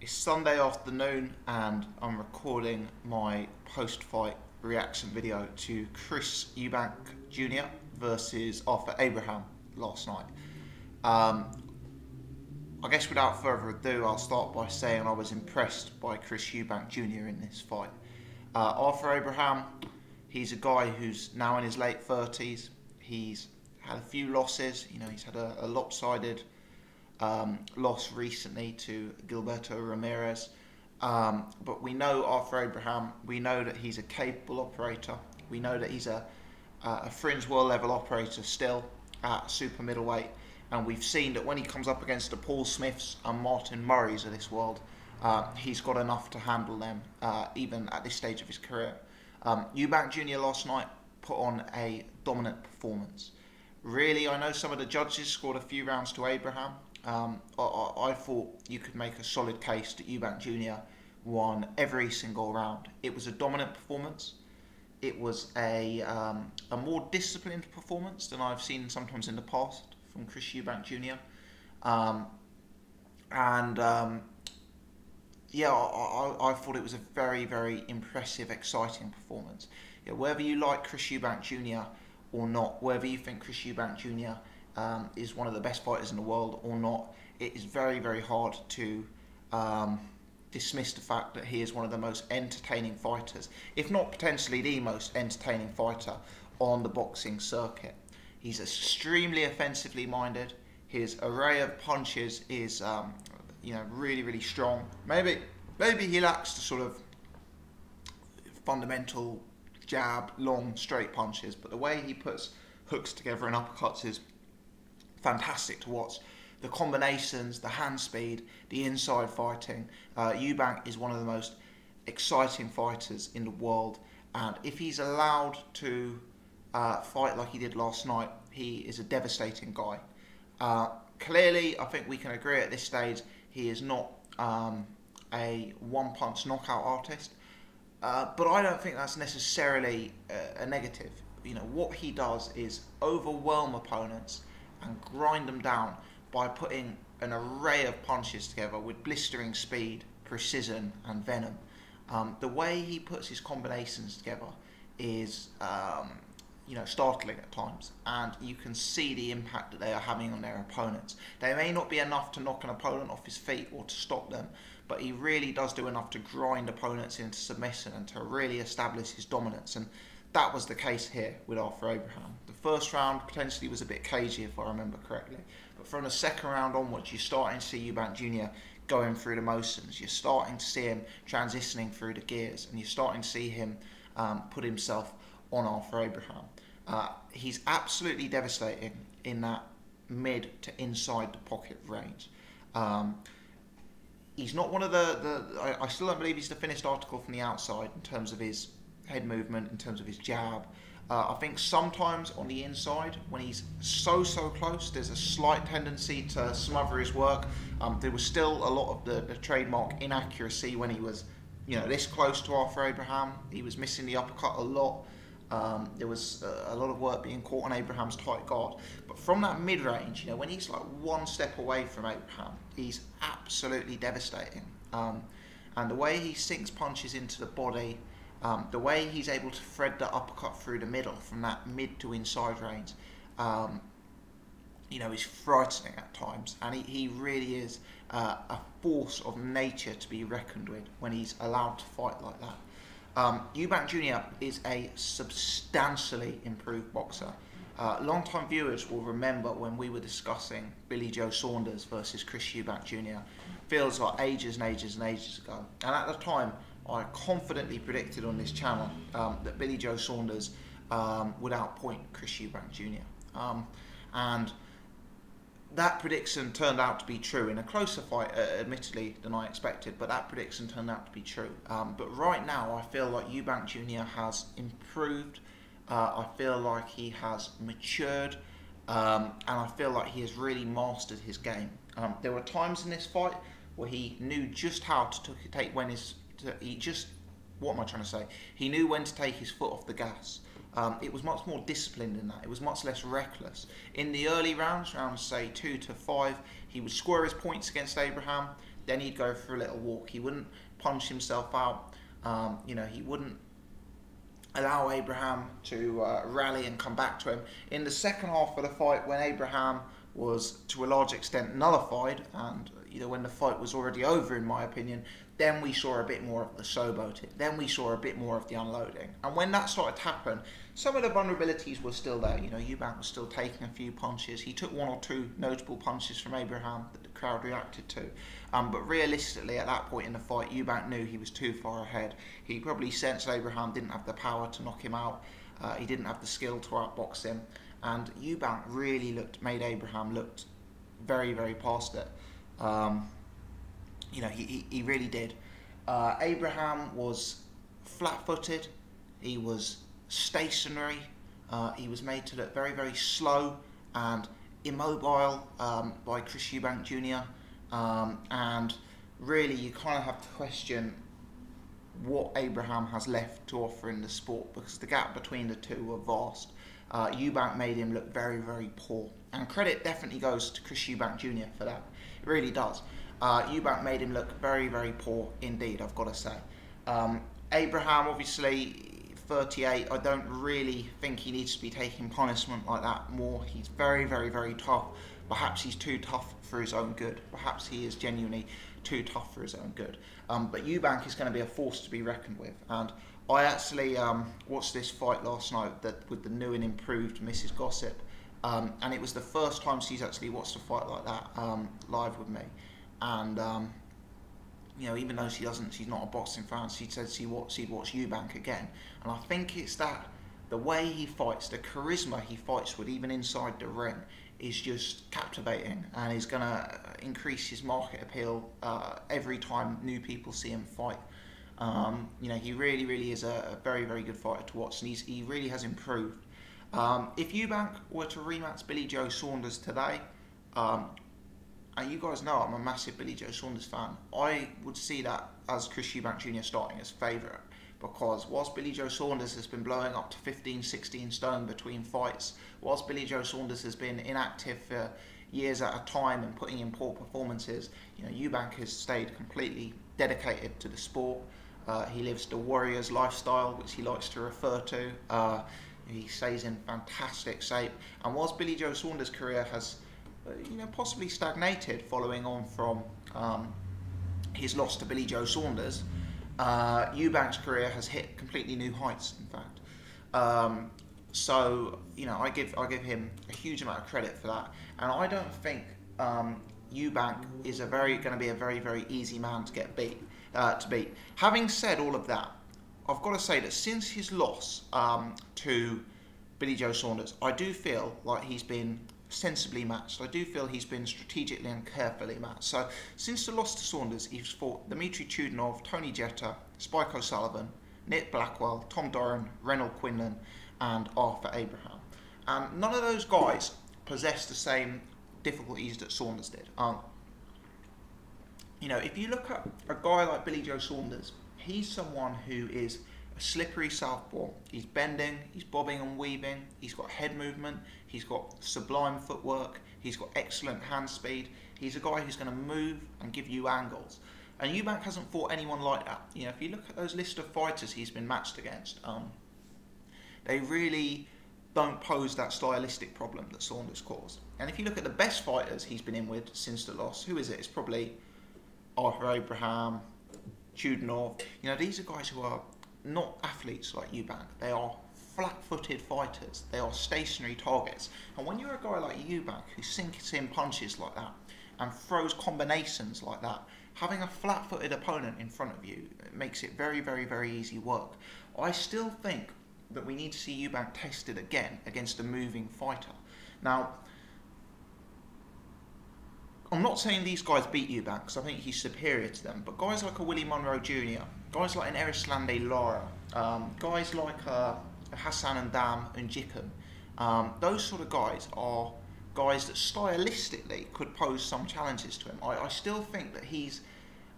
It's Sunday afternoon and I'm recording my post-fight reaction video to Chris Eubank Jr. versus Arthur Abraham last night. I guess without further ado, I'll start by saying I was impressed by Chris Eubank Jr. in this fight. Arthur Abraham, he's a guy who's now in his late 30s. He's had a few losses. He's had a lopsided loss recently to Gilberto Ramirez. But we know Arthur Abraham. We know that he's a capable operator. We know that he's a fringe world level operator still at super middleweight. And we've seen that when he comes up against the Paul Smiths and Martin Murrays of this world, he's got enough to handle them, even at this stage of his career. Eubank Jr. last night put on a dominant performance. Really, I know some of the judges scored a few rounds to Abraham. I thought you could make a solid case that Eubank Jr. won every single round. It was a dominant performance. It was a more disciplined performance than I've seen sometimes in the past from Chris Eubank Jr. Yeah, I thought it was a very, very impressive, exciting performance. Yeah, whether you like Chris Eubank Jr. or not, whether you think Chris Eubank Jr. Is one of the best fighters in the world or not, it is very, very hard to dismiss the fact that he is one of the most entertaining fighters, if not potentially the most entertaining fighter on the boxing circuit. He's extremely offensively minded. His array of punches is really, really strong. Maybe he lacks the sort of fundamental jab, long, straight punches, but the way he puts hooks together and uppercuts is fantastic to watch. The combinations, the hand speed, the inside fighting. Eubank is one of the most exciting fighters in the world, and if he's allowed to fight like he did last night, he is a devastating guy. Clearly, I think we can agree at this stage he is not a one-punch knockout artist, but I don't think that's necessarily a negative. What he does is overwhelm opponents and grind them down by putting an array of punches together with blistering speed, precision and venom. The way he puts his combinations together is startling at times, and you can see the impact that they are having on their opponents. They may not be enough to knock an opponent off his feet or to stop them, but he really does do enough to grind opponents into submission and to really establish his dominance, and that was the case here with Arthur Abraham. The first round potentially was a bit cagey, if I remember correctly, but from the second round onwards, you're starting to see Eubank Jr. going through the motions. You're starting to see him transitioning through the gears, and you're starting to see him put himself on Arthur Abraham. He's absolutely devastating in that mid to inside the pocket range. He's not one of I still don't believe he's the finished article from the outside in terms of his head movement, in terms of his jab. I think sometimes on the inside, when he's so close, there's a slight tendency to smother his work. There was still a lot of the trademark inaccuracy when he was this close to Arthur Abraham. He was missing the uppercut a lot. There was a lot of work being caught on Abraham's tight guard. But from that mid-range, when he's like one step away from Abraham, he's absolutely devastating. And the way he sinks punches into the body, the way he's able to thread the uppercut through the middle from that mid to inside range, is frightening at times. And he really is a force of nature to be reckoned with when he's allowed to fight like that. Eubank Jr. is a substantially improved boxer. Long-time viewers will remember when we were discussing Billy Joe Saunders versus Chris Eubank Jr. Feels like ages and ages and ages ago. And at the time, I confidently predicted on this channel that Billy Joe Saunders would outpoint Chris Eubank Jr. And that prediction turned out to be true in a closer fight, admittedly, than I expected, but that prediction turned out to be true. But right now, I feel like Eubank Jr. has improved. I feel like he has matured, and I feel like he has really mastered his game. There were times in this fight where he knew just how to take when his... what am I trying to say? He knew when to take his foot off the gas. It was much more disciplined than that. It was much less reckless. In the early rounds say 2 to 5, he would score his points against Abraham. then he'd go for a little walk. He wouldn't punch himself out. He wouldn't allow Abraham to rally and come back to him. In the second half of the fight, when Abraham was to a large extent nullified, and when the fight was already over, in my opinion, then we saw a bit more of the showboating. Then we saw a bit more of the unloading. And when that started to happen, some of the vulnerabilities were still there. Eubank was still taking a few punches. He took one or two notable punches from Abraham that the crowd reacted to. But realistically, at that point in the fight, Eubank knew he was too far ahead. He probably sensed Abraham didn't have the power to knock him out. He didn't have the skill to outbox him. And Eubank really made Abraham look very, very past it. He really did. Abraham was flat-footed. He was stationary. He was made to look very, very slow and immobile by Chris Eubank Jr. And really, you kind of have to question what Abraham has left to offer in the sport, because the gap between the two were vast. Eubank made him look very, very poor. And credit definitely goes to Chris Eubank Jr. for that. It really does. Eubank made him look very, very poor indeed, I've got to say. Abraham, obviously, 38, I don't really think he needs to be taking punishment like that more. He's very, very, very tough. Perhaps he's too tough for his own good. Perhaps he is genuinely too tough for his own good. But Eubank is going to be a force to be reckoned with. And I actually watched this fight last night with the new and improved Mrs. Gossip. And it was the first time she's actually watched a fight like that live with me. And even though she's not a boxing fan, she said she'd watch Eubank again. And I think it's that the way he fights, the charisma he fights with, even inside the ring, is just captivating, and is going to increase his market appeal every time new people see him fight. He really, really is a very, very good fighter to watch, and he really has improved. If Eubank were to rematch Billy Joe Saunders today, and you guys know I'm a massive Billy Joe Saunders fan, I would see that as Chris Eubank Jr. starting as favourite, because whilst Billy Joe Saunders has been blowing up to 15, 16 stone between fights, whilst Billy Joe Saunders has been inactive for years at a time and putting in poor performances, Eubank has stayed completely dedicated to the sport. He lives the warrior's lifestyle, which he likes to refer to. He stays in fantastic shape, and whilst Billy Joe Saunders' career has possibly stagnated following on from his loss to Billy Joe Saunders, Eubank's career has hit completely new heights, in fact. So I give him a huge amount of credit for that, and I don't think Eubank is going to be a very, very easy man to beat. Having said all of that, I've got to say that since his loss to Billy Joe Saunders, I do feel like he's been sensibly matched. I do feel he's been strategically and carefully matched. So since the loss to Saunders, he's fought Dmitry Chudinov, Tony Jetta, Spike O'Sullivan, Nick Blackwell, Tom Doran, Reynold Quinlan, and Arthur Abraham. And none of those guys possess the same difficulties that Saunders did. If you look at a guy like Billy Joe Saunders, he's someone who is a slippery southpaw. He's bending, he's bobbing and weaving, he's got head movement, he's got sublime footwork, he's got excellent hand speed. He's a guy who's going to move and give you angles. And Eubank hasn't fought anyone like that. If you look at those list of fighters he's been matched against, they really don't pose that stylistic problem that Saunders caused. And if you look at the best fighters he's been in with since the loss, who is it? It's probably Arthur Abraham, Chudinov. These are guys who are not athletes like Eubank. They are flat-footed fighters. They are stationary targets. And when you're a guy like Eubank who sinks in punches like that and throws combinations like that, having a flat-footed opponent in front of you makes it very, very, very easy work. I still think that we need to see Eubank tested again against a moving fighter. Now, I'm not saying these guys beat Eubank, because I think he's superior to them, but guys like a Willie Monroe Jr., guys like an Erislande Lara, guys like Hassan Ndam and Jikum, those sort of guys are guys that stylistically could pose some challenges to him. I still think that he's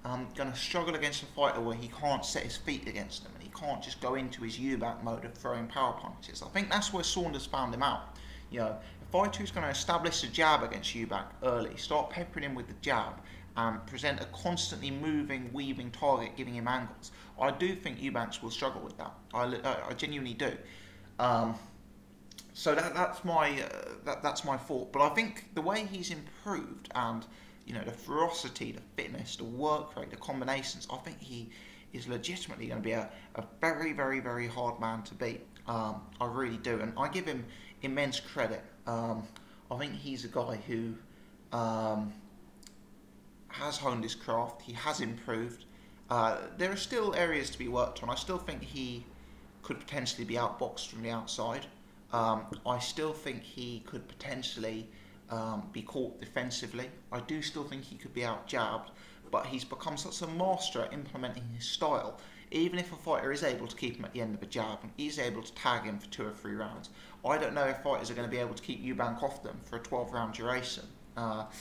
going to struggle against a fighter where he can't set his feet against him and he can't just go into his Eubank mode of throwing power punches. I think that's where Saunders found him out. A fighter who's going to establish a jab against Eubank early, start peppering him with the jab, and present a constantly moving, weaving target, giving him angles, I do think Eubanks will struggle with that. I genuinely do. So that's my thought. But I think the way he's improved, and the ferocity, the fitness, the work rate, the combinations, I think he is legitimately going to be a very, very, very hard man to beat. I really do, and I give him immense credit. I think he's a guy who has honed his craft. He has improved. There are still areas to be worked on. I still think he could potentially be outboxed from the outside. I still think he could potentially be caught defensively. I do still think he could be out-jabbed, but he's become such a master at implementing his style. Even if a fighter is able to keep him at the end of a jab and he's able to tag him for 2 or 3 rounds, I don't know if fighters are going to be able to keep Eubank off them for a 12-round duration. Up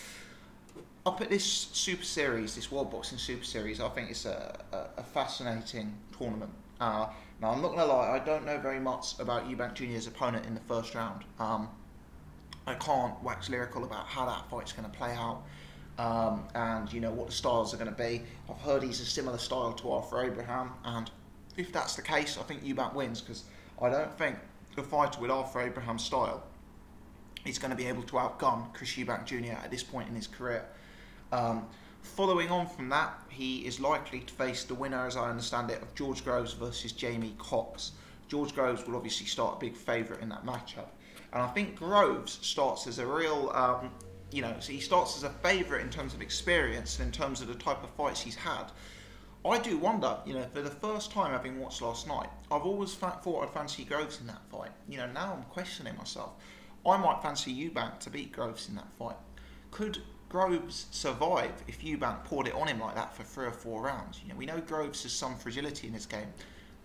at this Super Series, this World Boxing Super Series, I think it's a fascinating tournament. Now, I'm not going to lie, I don't know very much about Eubank Jr.'s opponent in the first round. I can't wax lyrical about how that fight's going to play out, and what the styles are going to be. I've heard he's a similar style to Arthur Abraham, and if that's the case, I think Eubank wins, because I don't think a fighter with Arthur Abraham's style is going to be able to outgun Chris Eubank Jr. at this point in his career. Following on from that, he is likely to face the winner, as I understand it, of George Groves versus Jamie Cox. George Groves will obviously start a big favourite in that matchup. And I think Groves starts as a real, so he starts as a favourite in terms of experience and in terms of the type of fights he's had. I do wonder, for the first time having watched last night, I've always thought I'd fancy Groves in that fight. Now I'm questioning myself. I might fancy Eubank to beat Groves in that fight. Could Groves survive if Eubank poured it on him like that for 3 or 4 rounds? We know Groves has some fragility in his game.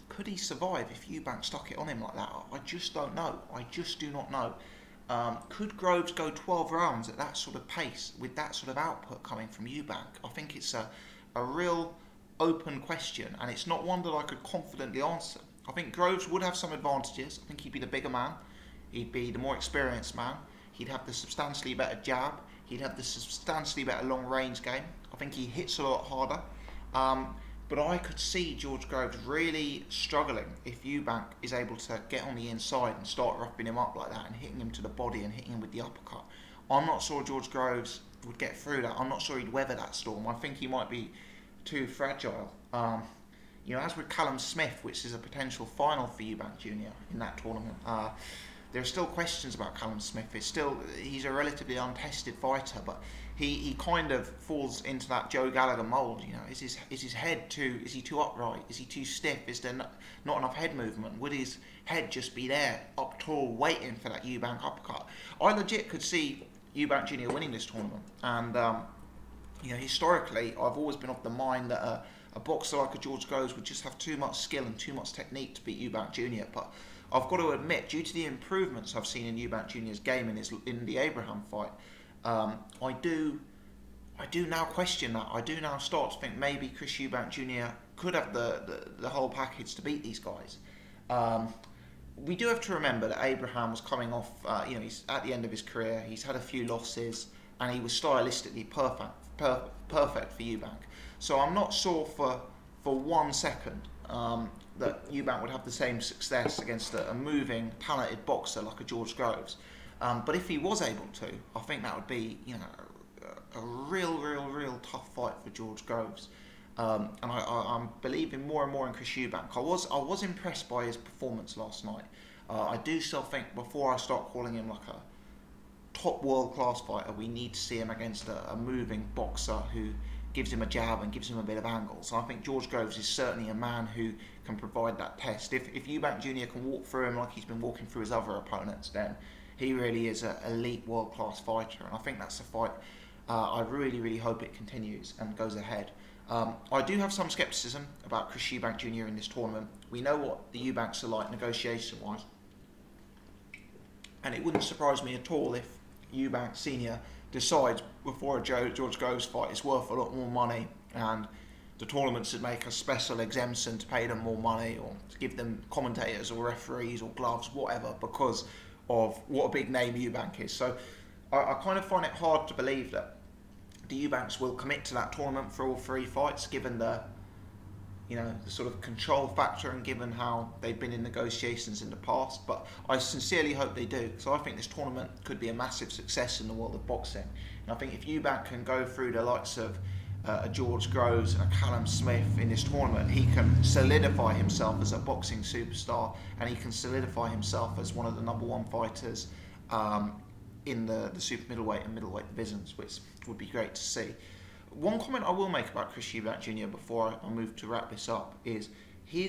Could he survive if Eubank stuck it on him like that? I just don't know. I just do not know. Could Groves go 12 rounds at that sort of pace with that sort of output coming from Eubank? I think it's a real open question, and it's not one that I could confidently answer. I think Groves would have some advantages. I think he'd be the bigger man. He'd be the more experienced man. He'd have the substantially better jab. He'd have the substantially better long-range game. I think he hits a lot harder. But I could see George Groves really struggling if Eubank is able to get on the inside and start roughing him up like that and hitting him to the body and hitting him with the uppercut. I'm not sure George Groves would get through that. I'm not sure he'd weather that storm. I think he might be too fragile. As with Callum Smith, which is a potential final for Eubank Jr. in that tournament, there are still questions about Callum Smith. He's a relatively untested fighter, but he kind of falls into that Joe Gallagher mould. Is his head is he too upright? Is he too stiff? Is there not enough head movement? Would his head just be there, up tall, waiting for that Eubank uppercut? I legit could see Eubank Jr. winning this tournament, and historically, I've always been of the mind that a boxer like a George Groves would just have too much skill and too much technique to beat Eubank Jr. But I've got to admit, due to the improvements I've seen in Eubank Jr.'s game in the Abraham fight, I do now question that. I do now start to think maybe Chris Eubank Jr. could have the whole package to beat these guys. We do have to remember that Abraham was coming off, he's at the end of his career. He's had a few losses, and he was stylistically perfect for Eubank. So I'm not sure for 1 second that Eubank would have the same success against a moving, talented boxer like a George Groves. But if he was able to, I think that would be, a real tough fight for George Groves. And I'm believing more and more in Chris Eubank. I was impressed by his performance last night. I do still think, before I start calling him like a top world-class fighter, we need to see him against a moving boxer who gives him a jab and gives him a bit of angle. So I think George Groves is certainly a man who can provide that test. If Eubank Jr. can walk through him like he's been walking through his other opponents, then he really is an elite world-class fighter. And I think that's a fight I really hope it continues and goes ahead. I do have some scepticism about Chris Eubank Jr. in this tournament. We know what the Eubanks are like negotiation-wise, and it wouldn't surprise me at all if Eubank Sr. decides before a George Groves fight it's worth a lot more money, and the tournaments should make a special exemption to pay them more money, or to give them commentators or referees or gloves, whatever, because of what a big name Eubank is. So I kind of find it hard to believe that the Eubanks will commit to that tournament for all 3 fights, given the the sort of control factor and given how they've been in negotiations in the past. But I sincerely hope they do, because I think this tournament could be a massive success in the world of boxing. And I think if Eubank can go through the likes of a George Groves and a Callum Smith in this tournament, he can solidify himself as a boxing superstar, and he can solidify himself as one of the #1 fighters in the super middleweight and middleweight divisions, which would be great to see. One comment I will make about Chris Eubank Jr. before I move to wrap this up is he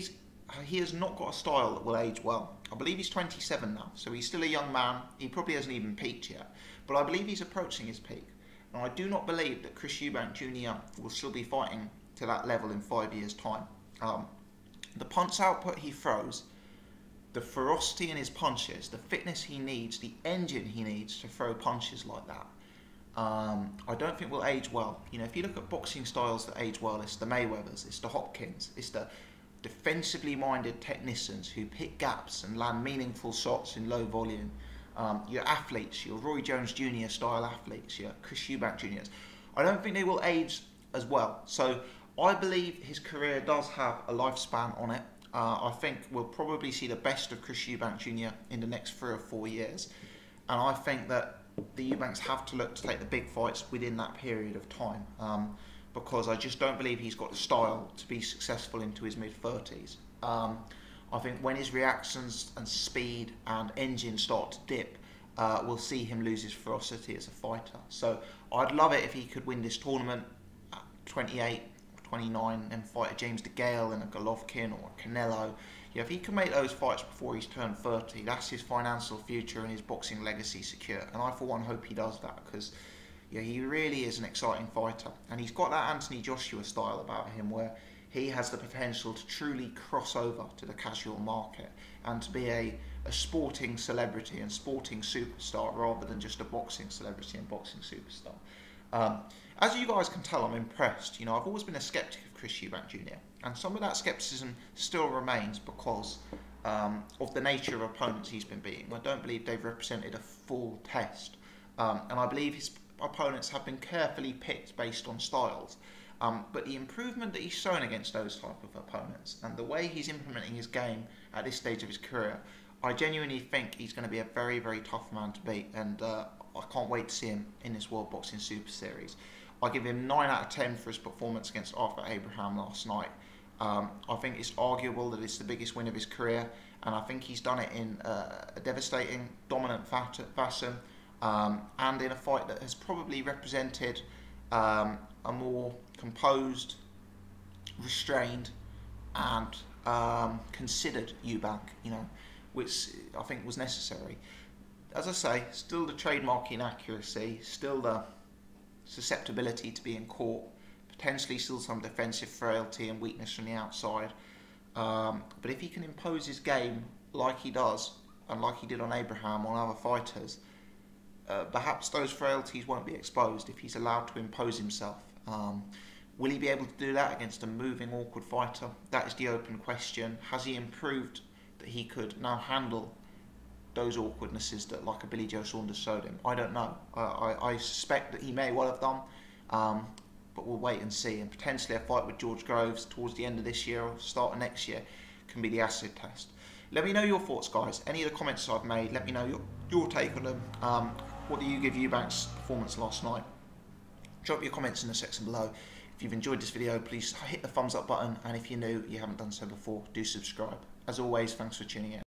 has not got a style that will age well. I believe he's 27 now, so he's still a young man. He probably hasn't even peaked yet, but I believe he's approaching his peak. And I do not believe that Chris Eubank Jr. will still be fighting to that level in 5 years' time. The punch output he throws, the ferocity in his punches, the fitness he needs, the engine he needs to throw punches like that, I don't think will age well. If you look at boxing styles that age well, it's the Mayweathers, it's the Hopkins, it's the defensively minded technicians who pick gaps and land meaningful shots in low volume. Your athletes, your Roy Jones Jr. style athletes, your Chris Eubank Jr.'s, I don't think they will age as well. So I believe his career does have a lifespan on it. I think we'll probably see the best of Chris Eubank Jr. in the next 3 or 4 years. And I think that the Eubanks have to look to take the big fights within that period of time, because I just don't believe he's got the style to be successful into his mid-30s. I think when his reactions and speed and engine start to dip, we'll see him lose his ferocity as a fighter. So I'd love it if he could win this tournament at 28 or 29 and fight a James DeGale and a Golovkin or a Canelo. If he can make those fights before he's turned 30, that's his financial future and his boxing legacy secure. And I, for one, hope he does that, because he really is an exciting fighter. And he's got that Anthony Joshua style about him, where he has the potential to truly cross over to the casual market and to be a sporting celebrity and sporting superstar, rather than just a boxing celebrity and boxing superstar. As you guys can tell, I'm impressed. I've always been a skeptic of Chris Eubank Jr. And some of that skepticism still remains because of the nature of opponents he's been beating. I don't believe they've represented a full test. And I believe his opponents have been carefully picked based on styles. But the improvement that he's shown against those type of opponents and the way he's implementing his game at this stage of his career, I genuinely think he's going to be a very, very tough man to beat. And I can't wait to see him in this World Boxing Super Series. I give him 9 out of 10 for his performance against Arthur Abraham last night. I think it's arguable that it's the biggest win of his career, and I think he's done it in a devastating, dominant fashion, and in a fight that has probably represented a more composed, restrained, and considered Eubank, which I think was necessary. As I say, still the trademark inaccuracy, still the susceptibility to being caught, potentially still some defensive frailty and weakness from the outside. But if he can impose his game like he does, and like he did on Abraham, on other fighters, perhaps those frailties won't be exposed if he's allowed to impose himself. Will he be able to do that against a moving, awkward fighter? That is the open question. Has he improved that he could now handle those awkwardnesses that, like a Billy Joe Saunders, showed him? I don't know. I suspect that he may well have done, but we'll wait and see. And potentially a fight with George Groves towards the end of this year or start of next year can be the acid test. Let me know your thoughts, guys. Any of the comments I've made, let me know your take on them. What do you give Eubank's performance last night? Drop your comments in the section below. If you've enjoyed this video, please hit the thumbs up button, and if you're new, you haven't done so before, do subscribe. As always, thanks for tuning in.